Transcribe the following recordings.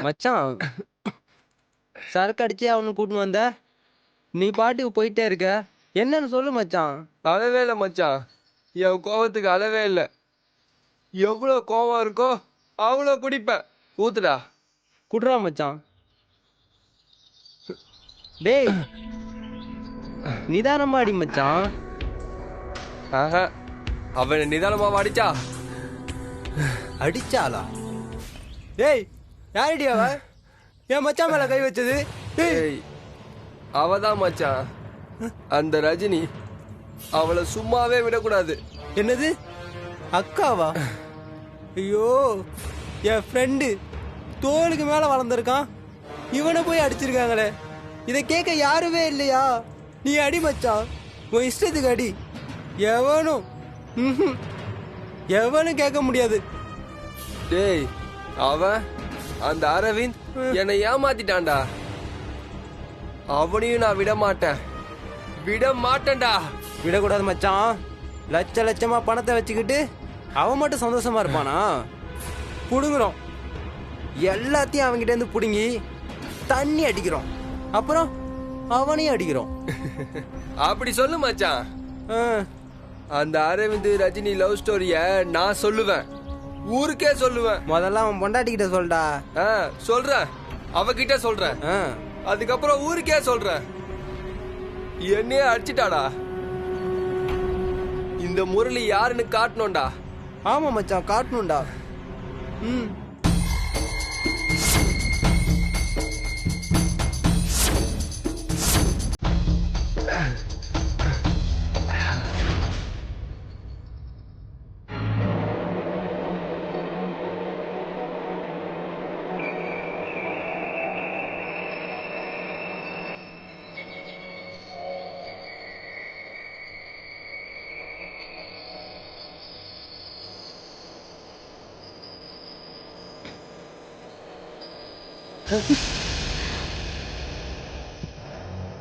மச்சான் சரக்கு அடிச்சு அவனை கூட்டின்னு வந்த, நீ பாட்டுக்கு போயிட்டே இருக்க. என்னன்னு சொல்லு மச்சான். அளவே இல்லை மச்சான், என் கோவத்துக்கு அளவே இல்லை. எவ்வளோ கோவம் இருக்கோ அவ்வளோ குடிப்பேன். ஊத்துடா. குடுறா மச்சான். டேய் நிதானமா அடி மச்சான். ஆஹா, அவனை நிதானமாக அடிச்சா. அடிச்சாளா? டேய் யாரடி அவ? என் மச்சான் மேல கை வச்சது? ஏய், அவதான் மச்சான், அந்த ரஜினி. அவளை சும்மாவே விடக்கூடாது. என்னது அக்காவா? ஐயோ, என் ஃப்ரெண்டு தோளுக்கு மேல வளர்ந்துருக்கான், இவனை போய் அடிச்சிருக்காங்களே. இதை கேட்க யாருமே இல்லையா? நீ அடி மச்சான், உன் இஷ்டத்துக்கு அடி. எவனும் எவனும் கேட்க முடியாது. டேய், அவன் அந்த அரவிந்த் என்னை ஏமாத்திட்டான்டா. அவனையும் நான் விட மாட்டேன்டா. விடக்கூடாது மச்சான். லட்ச லட்சமா பணத்தை வச்சுக்கிட்டு அவன் மட்டும் சந்தோஷமா இருப்பானா? புடுங்குறோம், எல்லாத்தையும் அவன்கிட்ட இருந்து புடுங்கி தண்ணி அடிக்கிறோம், அப்புறம் அவனையும் அடிக்கிறோம். அப்படி சொல்லு மச்சான். அந்த அரவிந்த் ரஜினி லவ் ஸ்டோரிய நான் சொல்லுவேன், ஊருக்கே சொல்லுவேன். முதல்ல அவன் பொண்டாட்டிக்கிட்ட சொல்டா. சொல்றேன், அவகிட்ட சொல்றேன், அதுக்கப்புறம் ஊருக்கே சொல்றேன். என்னையே அடிச்சிட்டாடா. இந்த முரளி யாருன்னு காட்டணும்டா. ஆமா மச்சான், காட்டணும்டா.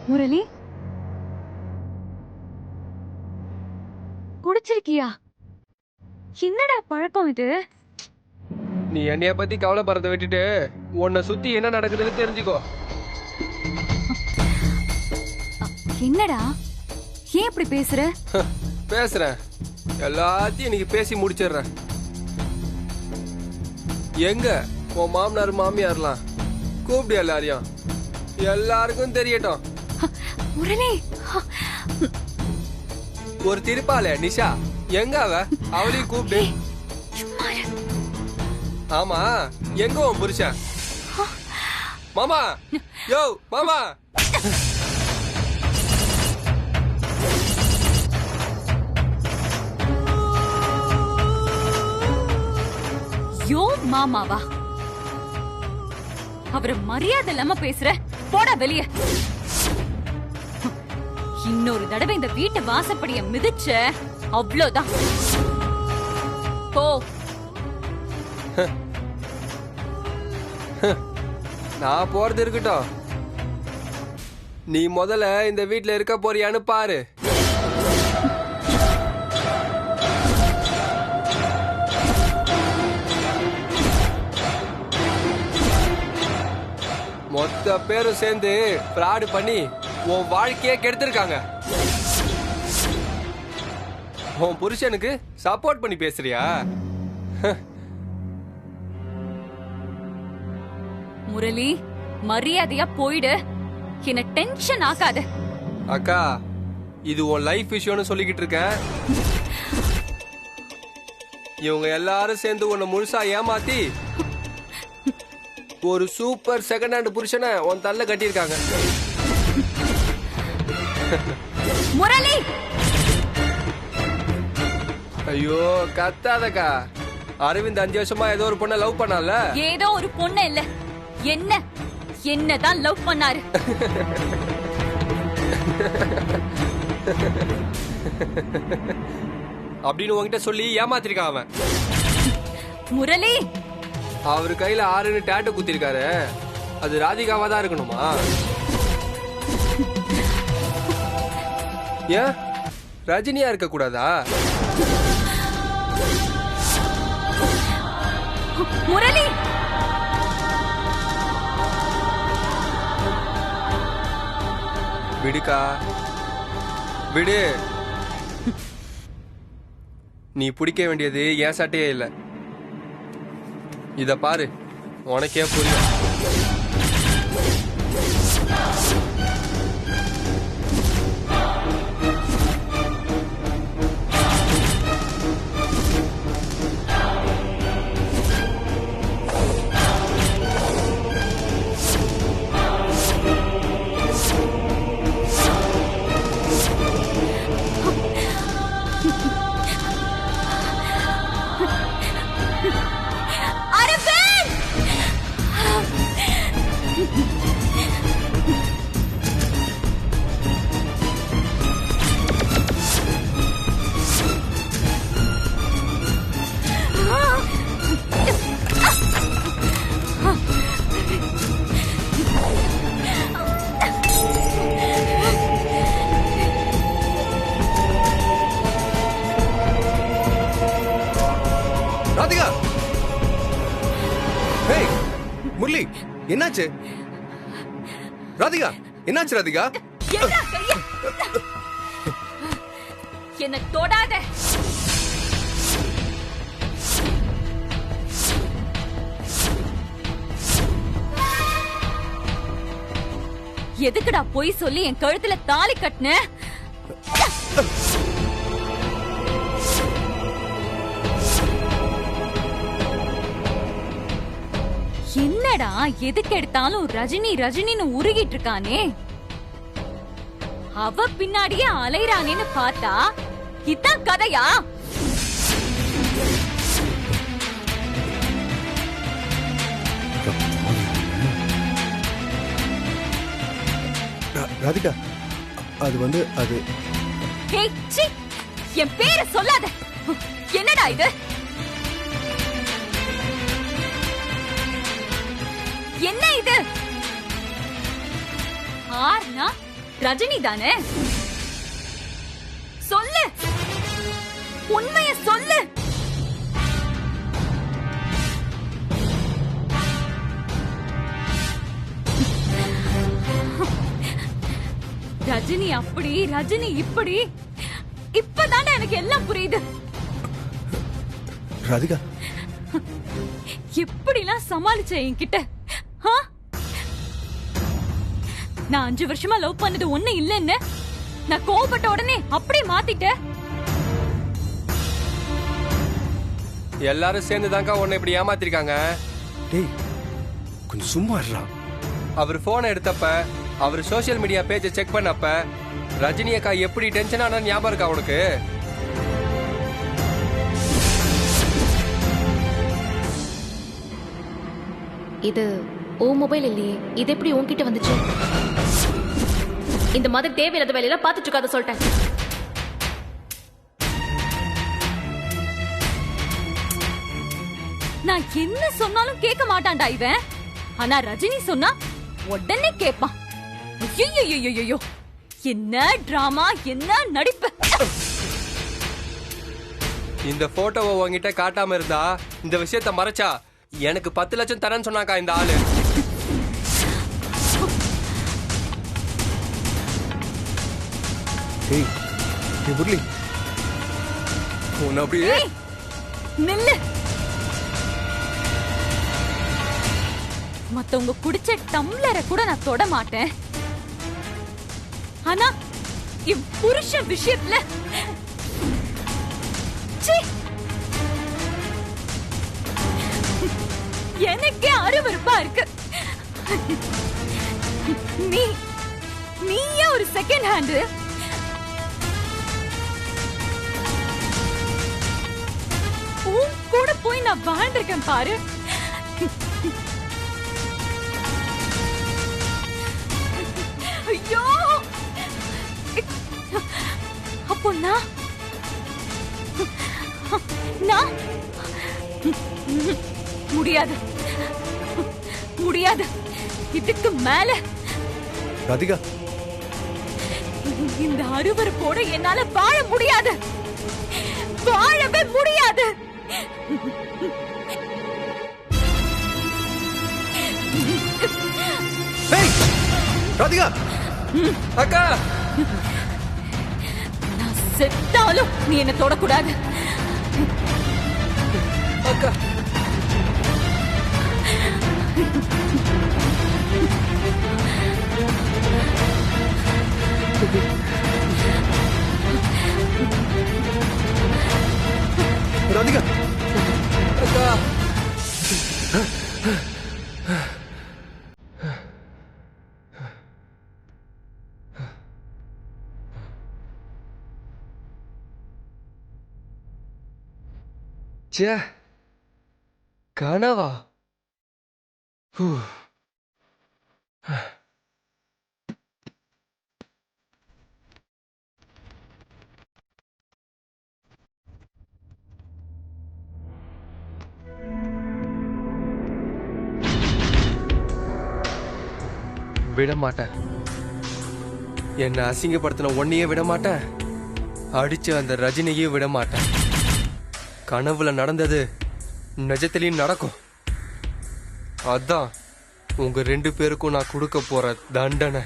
முரளி, குடிச்சிருக்கியா? என்னடா பழக்கம் இது? நீ என்னைய பத்தி கவலைப்படுறத விட்டுட்டு உன்னை சுத்தி என்ன நடக்குதுன்னு தெரிஞ்சுக்கோ. என்னடா ஏன் இப்படி பேசுற? பேசுறேன், எல்லாத்தையும் இன்னைக்கு பேசி முடிச்சிடுறேன். எங்க உன் மாமனார் மாமியார்லாம் கூப்பிடு, எல்லாரையும், எல்லாருக்கும் தெரியட்டும். முரளி, ஒரு திருப்பாளே நிஷா, எங்க அவளையும் கூப்பிடு. ஆமா, எங்க உன் புருஷன்? மாமா, யோ மாமா. யோ மாமாவா? அவரை மரியாதை இல்லாம பேசுற, போடா வெளியே. இன்னொரு தடவை இந்த வீட்டு வாசப்படிய மிதிச்ச அவ்வளவுதான். போ. நான் போறது இருக்கட்டும், நீ முதல்ல இந்த வீட்டுல இருக்க போறியான்னு பாரு. மொத்த பேரும் சேர்ந்து பிராடு பண்ணி உன் வாழ்க்கையே கெடுத்திருக்காங்க. உன் புருஷனுக்கு சப்போர்ட் பண்ணி பேசுறியா? முரளி, மரியாதையா போயிடு, என்ன டென்ஷன் ஆகாத. அக்கா, இது உன் லைஃப் விஷயம்னு சொல்லிக்கிட்டு இருக்கேன். இவங்க எல்லாரும் சேர்ந்து உன்னை முழுசா ஏமாத்தி ஒரு சூப்பர் செகண்ட் ஹேண்ட் புருஷனை உன் தள்ள கட்டியிருக்காங்க. முரளி, ஐயோ கத்தாதக்கா. அரவிந்த் 5 வருஷமா ஏதோ ஒரு பொண்ணை லவ் பண்ணால. ஏதோ ஒரு பொண்ணு இல்ல, என்னதான் லவ் பண்ணாரு. அப்படின்னு உன்கிட்ட சொல்லி ஏமாத்திருக்கான் அவன். முரளி, அவரு கையில 6ன்னு டேட்டு குத்திருக்காரு, அது ராதிகாவா தான் இருக்கணுமா? ஏன் ரஜினியா இருக்க கூடாதா? முரளி, விடுக்கா, விடு. நீ பிடிக்க வேண்டியது என் சட்டையே இல்லை. இத பாரு, உனக்கே புரியும். ராதிகா, ஹேய் முரளி, என்னாச்சு? ராதிகா, என்னாச்சு? ராதிகா, என்ன தொடாத. எதுக்குடா போய் சொல்லி என் கழுத்துல தாலி கட்டின? என்னடா எதுக்கு எடுத்தாலும் ரஜினி ரஜினின்னு உருகிட்டு இருக்கானே. அவ பின்னாடியே அலைறானேன்னு பார்த்தா இதான் கதையா? ராதிகா, அது ஏய், சீ, என் பேரை சொல்லாத. என்னடா இது? என்ன இது? ஆர்னா ரஜினி தானே? சொல்லு, உண்மைய சொல்லு. ரஜினி அப்படி, ரஜினி இப்படி. இப்பதானே எனக்கு எல்லாம் புரியுது. ராதிகா, எப்படிலாம் சமாளிச்ச என்கிட்ட? நான் 5 வருஷமா லவ் பண்ணது ஒண்ணு இல்லன்னு நான் கோபப்பட்ட உடனே அப்படியே மாத்திட்டேன். எல்லாரும் சேர்ந்துதான்க்கா உன்னை இப்படி ஏமாத்திருக்காங்க. டேய் கொஞ்சம் சும்மா இருடா. அவர் போனை எடுத்தப்ப, அவர் சோசியல் மீடியா பேஜை செக் பண்ணப்ப ரஜினி அக்கா எப்படி டென்ஷன் ஆனா ஞாபகம் இருக்கா உனக்கு? இது ஓ மொபைல் இல்லையே, இது எப்படி உன்கிட்ட வந்துச்சு? இந்த மாதிரி தேவையில்லாத வேலையில பாத்துட்டு இருக்காத சொல்லிட்டேன். நான் என்ன சொன்னாலும் கேட்க மாட்டான்டா இவன். ஆனா ரஜினி சொன்னா உடனே கேட்பான். ஐயோ, என்ன டிராமா, என்ன நடிப்பு. இந்த போட்டோவை உங்ககிட்ட காட்டாம இருந்தா, இந்த விஷயத்த மறைச்சா எனக்கு 10 லட்சம் தரேன்னு சொன்னாக்கா இந்த ஆளு. டேய் முரளி, உன்னை அப்படியே. ஏய், நில்லு. மத்தவங்க குடிச்ச டம்ளரை கூட நான் தொட மாட்டேன். ஆனா என் புருஷ விஷயத்துல சீ, எனக்கே அருவருப்பா இருக்கு. நீயே ஒரு செகண்ட் ஹேண்ட். உன் கூட போய் நான் வாழ்ந்திருக்கேன் பாரு. ஐயோ, அப்போ நான் முடியாது, முடியாது. இதுக்கு மேல ராதிகா, இந்த அருவருப்போட என்னால வாழ முடியாது, வாழவே முடியாது. ராதிகா, அக்கா நான் செத்தாலும் நீ என்ன தொடக்கூடாது. அக்கா ராதிகா அக்கா ச்சே கனவா? ஹூ. விட மாட்டேன். என்னை அசிங்கப்படுத்தின ஒன்னையே விட மாட்டேன். அடிச்ச அந்த ரஜினியையும் விட மாட்டேன். கனவுல நடந்தது நிஜத்திலையும் நடக்கும். அதான் உங்க 2 பேருக்கும் நான் கொடுக்க போற தண்டனை.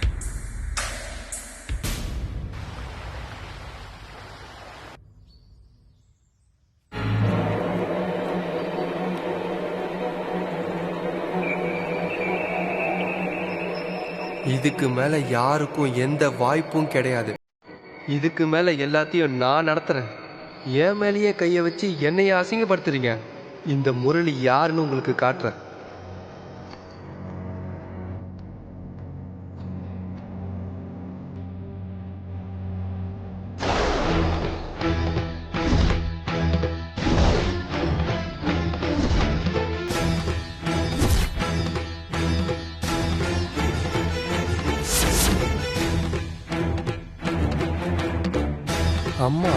இதுக்கு மேல யாருக்கும் எந்த வாய்ப்பும் கிடையாது. இதுக்கு மேல எல்லாத்தையும் நான் நடத்துறேன். என் மேலேயே கையை வச்சு என்னைய அசிங்கப்படுத்துறீங்க. இந்த முரளி யாருன்னு உங்களுக்கு காட்டுறேன். அம்மா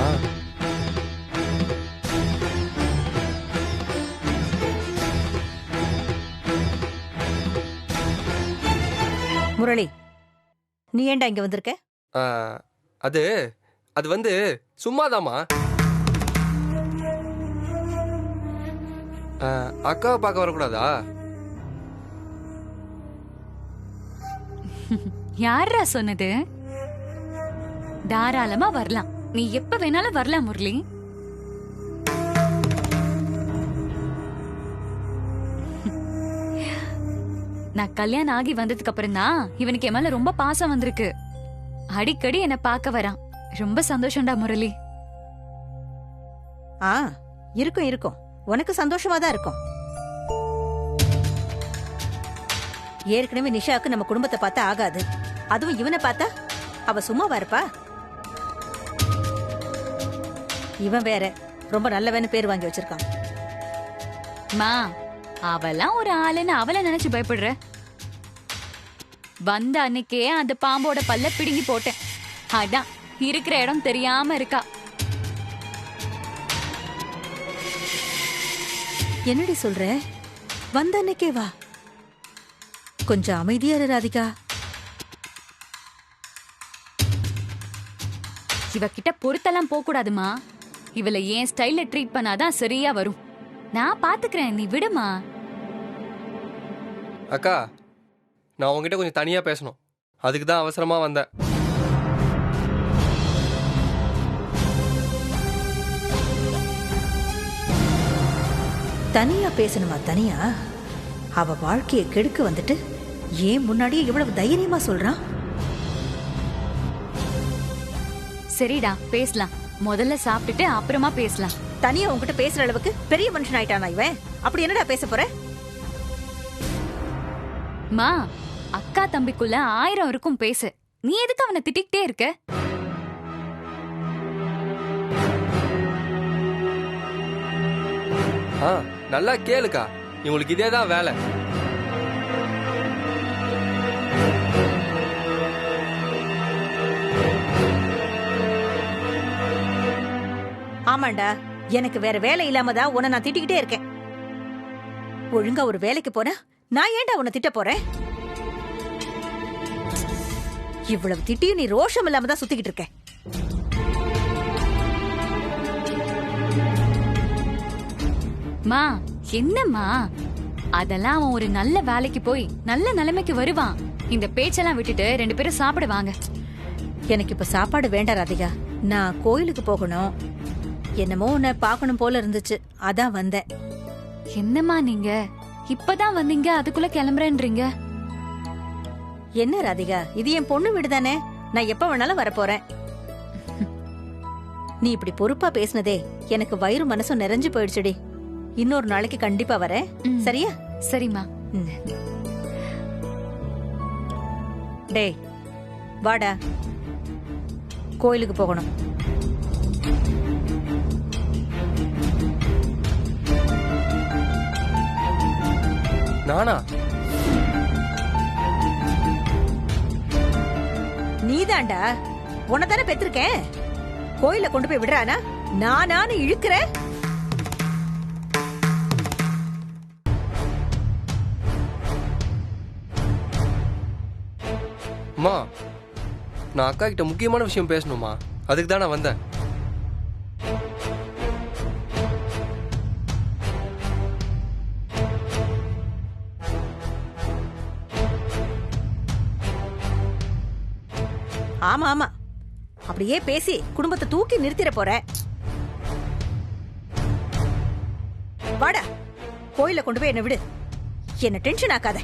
முரளி, நீ ஏன்டா இங்க வந்திருக்க? அது அது வந்து சும்மாதாம்மா. அக்காவை பார்க்க வரக்கூடாதா? யாரா சொன்னது? தாராளமா வரலாம். நீ எப்ப வேணாலும் வரலாம் முரளி. நான் கல்யாணம் ஆகி வந்ததுக்கு அப்புறம் தான் இவனுக்கு என் மேல ரொம்ப பாசம் வந்திருக்கு. அடிக்கடி என்ன பார்க்க வரான். ரொம்ப சந்தோஷம்டா முரளி. இருக்கும் இருக்கும், உனக்கு சந்தோஷமா தான் இருக்கும். ஏற்கனவே நிஷாவுக்கு நம்ம குடும்பத்தை பார்த்தா ஆகாது. அதுவும் இவனை பார்த்தா அவ சும்மாவா இருப்பா? இவன் வேற ரொம்ப நல்லவன்னு பேர் வாங்கி வச்சிருக்கான். மா, அவெல்லாம் ஒரு ஆளுன்னு அவளை நினைச்சு பயப்படுற? வந்த அன்னைக்கே அந்த பாம்போட பல்ல பிடுங்கி போட்டேன். அதான் இருக்கிற இடம் தெரியாம இருக்கா. என்னடி சொல்ற? வந்த அன்னைக்கே வா. கொஞ்சம் அமைதியா இரு ராதிகா. இவகிட்ட பொறுத்தெல்லாம் போக கூடாதுமா. இவளை ஏன் ஸ்டைல்ல ட்ரீட் பண்ணாதான் சரியா வரும். நான் பாத்துக்கிறேன், நீ விடுமா. அக்கா, நான் உங்ககிட்ட கொஞ்சம் தனியா பேசணும். அதுக்கு தான் அவசரமா வந்தேன். தனியா பேசணுமா? தனியா? அவ வாழ்க்கையை கெடுக்க வந்துட்டு ஏன் முன்னாடியே இவ்வளவு தைரியமா சொல்றான்? சரிடா, பேசலாம். முதல்ல சாப்பிட்டுட்டு அப்புறமா பேசலாம். தனியா உன்கிட்ட பேசுற அளவுக்கு பெரிய மனுஷன் ஆயிட்டானா இவன்? அப்படி என்னடா பேச போற? மா, அக்கா தம்பிக்குள்ள 1000 இருக்கும் பேச. நீ எதுக்கு அவனை திட்டிக்கிட்டே இருக்க? நல்லா கேளுக்கா, இவங்களுக்கு இதேதான் வேலை. ஆமாண்டா, எனக்கு வேற வேலை இல்லாம தான் உன்னை நான் திட்டிக்கிட்டே இருக்கேன். ஒழுங்கா ஒரு வேலைக்கு போனா நான் ஏன்டா உன்னை திட்ட போறேன்? இவ்வளவு திட்டியும் நீ ரோஷம் இல்லாம தான் சுத்திக்கிட்டு இருக்க. மா, என்னம்மா? அதெல்லாம் அவன் ஒரு நல்ல வேலைக்கு போய் நல்ல நிலைமைக்கு வருவான். இந்த பேச்செல்லாம் விட்டுட்டு 2 பேரும் சாப்பிட வாங்க. எனக்கு இப்ப சாப்பாடு வேண்டாம் ராதிகா. நான் கோயிலுக்கு போகணும். என்னமோ உன்னை பார்க்கணும் போல இருந்துச்சு, அதான் வந்தேன். என்னம்மா நீங்க இப்பதான் வந்தீங்க, அதுக்குள்ள கிளம்புறேன்றீங்க? என்ன ராதிகா, இது என் பொண்ணு வீடு தானே, நான் எப்ப வேணாலும் வரப்போறேன். நீ இப்படி பொறுப்பா பேசினதே எனக்கு வயிறு மனசும் நிறைஞ்சு போயிடுச்சுடி. இன்னொரு நாளைக்கு கண்டிப்பா வரேன், சரியா? சரிம்மா. டேய் வாடா, கோயிலுக்கு போகணும். நானா? நீதாண்டா, உன்னதானே பெற்றிருக்கேன். கோயில கொண்டு போய் விடுறானா நானு இழுக்கிற? அம்மா, நான் அக்கா கிட்ட முக்கியமான விஷயம் பேசணுமா, அதுக்கு தான் நான் வந்தேன். ஆமா ஆமா, அப்படியே பேசி குடும்பத்தை தூக்கி நிறுத்திட போற. வாடா, கோயில கொண்டு போய் என்ன விடு, என்ன டென்ஷன் ஆக்காத.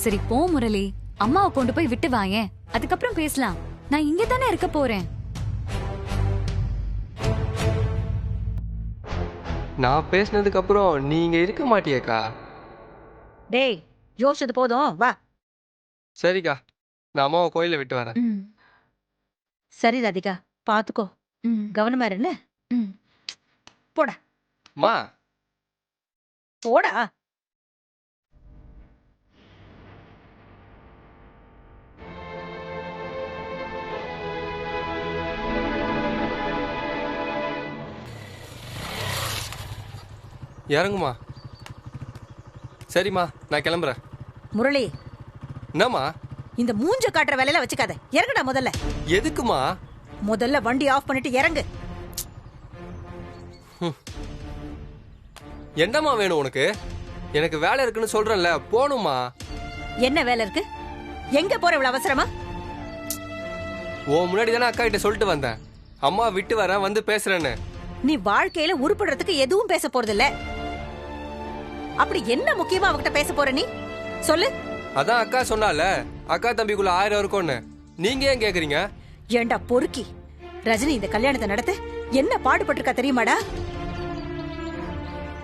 சரி போ முரளி, அம்மாவை கொண்டு போய் விட்டு வாயேன், அதுக்கப்புறம் பேசலாம். நான் இங்க தானே இருக்க போறேன். நான் பேசினதுக்கு அப்புறம் நீங்க இருக்க மாட்டியேக்கா. டேய் யோசிச்சது போதும், வா. சரிக்கா, நான் அம்மாவை கோயில விட்டு வரேன். சரி ராதிகா, பாத்துக்கோ, கவனமா இரு. போடா அம்மா. போடா. இறங்குமா. சரிம்மா, நான் கிளம்புறேன். முரளி, என்னம்மா? இந்த மூஞ்ச காட்டுற வேலையில வச்சுக்காத, இறங்குடா முதல்ல. எதுக்குமா? முதல்ல வண்டி ஆஃப் பண்ணிட்டு இறங்கு. என்னம்மா வேணும் உனக்கு? எனக்கு வேலை இருக்குன்னு சொல்றேன்ல, போணுமா. என்ன வேலை இருக்கு? எங்க போற இவ்வளவு அவசரமா? ஓ முன்னாடி தானே அக்கா கிட்ட சொல்லிட்டு வந்தேன், அம்மா விட்டு வரேன் வந்து பேசுறேன்னு. நீ வாழ்க்கையில உருப்படுறதுக்கு எதுவும் பேச போறது இல்ல. அப்படி என்ன முக்கியமா அவகிட்ட பேச போற நீ சொல்லு. அதான் அக்கா சொன்னால, அக்கா தம்பிக்குள்ள 1000 இருக்கும்னு. நீங்க ஏன் கேக்குறீங்க? ஏண்டா பொறுக்கி, ரஜினி இந்த கல்யாணத்தை நடத்த என்ன பாடுபட்டிருக்கா தெரியுமாடா?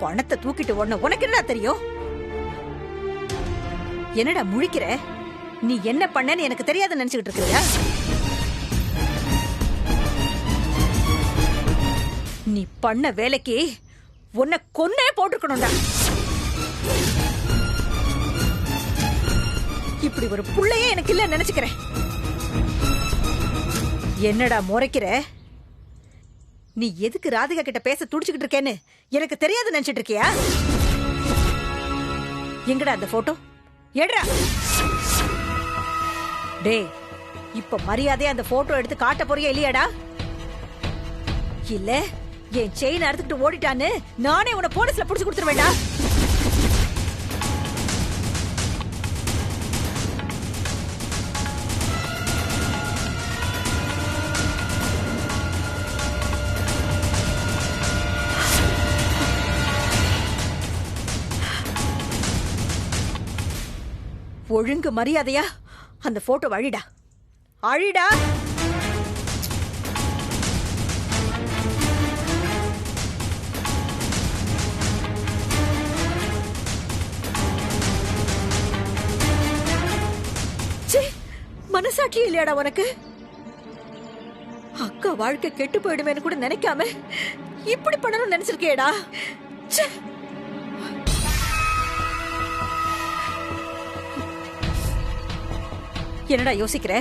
பணத்தை தூக்கிட்டு ஓடன உனக்கு என்னடா தெரியும்? என்னடா முழிக்கிற? நீ என்ன பண்ணன்னு எனக்கு தெரியாதுன்னு நினைச்சுக்கிட்டு இருக்கிறியா? நீ பண்ண வேலைக்கு உன்னை கொன்னே போட்டுக்கணும்டா. இப்படி ஒரு புள்ளையே எனக்கு இல்ல நினைச்சுக்கிறேன். என்னடா முறைக்கிற? நீ எதுக்கு ராதிகா கிட்ட பேச துடிச்சுக்கிட்டு இருக்கேன்னு எனக்கு தெரியாது நினைச்சிட்டு இருக்கியா? எங்கடா அந்த போட்டோ? எடுடா. டேய், இப்ப மரியாதையா அந்த போட்டோ எடுத்து காட்ட போறியா இல்லையாடா? இல்ல என் செயின் அறுத்துக்கிட்டு ஓடிட்டான்னு நானே உன்னை போலீஸ்ல புடிச்சு கொடுத்துருவேண்டா. ஒழுங்கு மரியாதையா அந்த போட்டோ அழிடா, அழிடா. மனசாட்சி இல்லையாடா உனக்கு? அக்கா வாழ்க்கை கெட்டு போயிடுவேன்னு கூட நினைக்காம இப்படி பண்ணணும்னு நினைச்சிருக்கேடா. என்னடா யோசிக்கிற?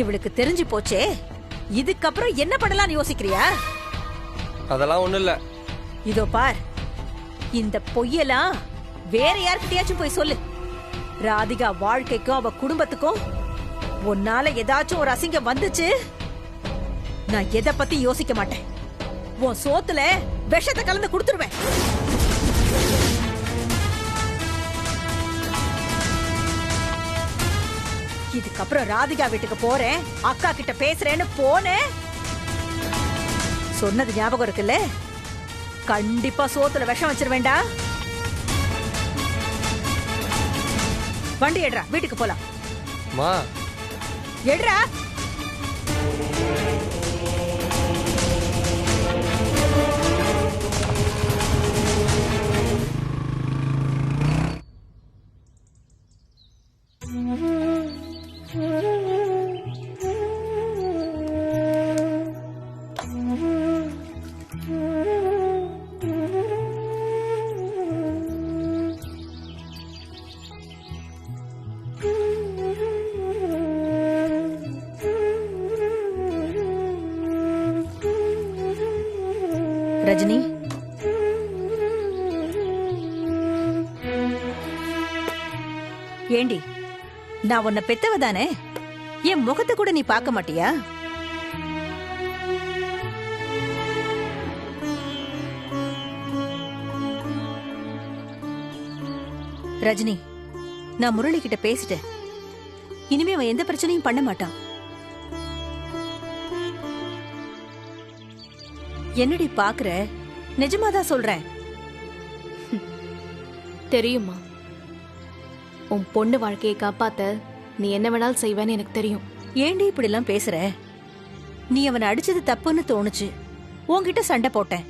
இவளுக்கு தெரிஞ்சு போச்சே, இதுக்கப்புறம் என்ன பண்ணலாம்னு யோசிக்கிறியா? அதெல்லாம் ஒண்ணும் இல்ல. இதோ பார், இந்த பொய்யெல்லாம் வேற யார்கிட்டயாச்சும் போய் சொல்லு. ராதிகா வாழ்க்கைக்கும் அவ குடும்பத்துக்கும் உன்னால ஏதாச்சும் ஒரு அசிங்கம் வந்துச்சு, நான் எதை பத்தி யோசிக்க மாட்டேன். உன் சோத்துல விஷத்தை கலந்து கொடுத்துருவேன். இதுக்கப்புறம் ராதிகா வீட்டுக்கு போறேன், அக்கா கிட்ட பேசுறேன்னு போனேன். சொன்னது ஞாபகம் இருக்குல்ல? கண்டிப்பா சோத்துல விஷம் வச்சிருவேண்டா. வண்டி எடுறா, வீட்டுக்கு போலாம். மா எடுறா. ரஜினி, ஏண்டி, நான் உன்னை பெத்தவ தானே? என் முகத்தை கூட நீ பார்க்க மாட்டியா? ரஜினி, நான் முரளி கிட்ட பேசிட்டேன். இனிமே அவன் எந்த பிரச்சனையும் பண்ண மாட்டான். என்னடி பாக்குற? நிஜமாதான் சொல்றேன். தெரியுமா, உன் பொண்ணு வாழ்க்கையை காப்பாத்த நீ என்ன வேணாலும் செய்வேன்னு எனக்கு தெரியும். ஏண்டி இப்படி எல்லாம் பேசுற? நீ அவனை அடிச்சது தப்புன்னு தோணுச்சு, உன்கிட்ட சண்டை போட்டேன்.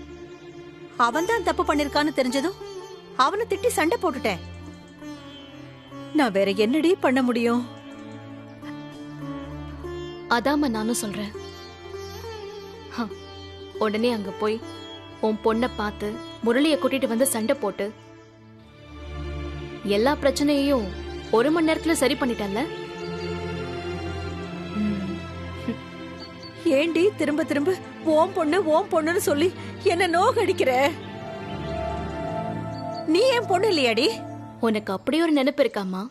அவன் தான் தப்பு பண்ணிருக்கான்னு தெரிஞ்சதும் அவனை திட்டி சண்டை போட்டுட்டேன். நான் வேற என்னடி பண்ண முடியும்? அதாம நானும் சொல்றேன். உடனே அங்க போய் உன் பொண்ணை பார்த்து முரளிய கூட்டிட்டு வந்து சண்டை போட்டு எல்லா பிரச்சனையையும் 1 மணி நேரத்துல சரி பண்ணிட்டேன்ல. ஏண்டி திரும்ப திரும்ப ஓம் பொண்ணுன்னு சொல்லி என்ன நோகடிக்கிற? நீ என் பொண்ணு இல்லையாடி? உனக்கு அப்படி ஒரு நினைப்பு இருக்காமா?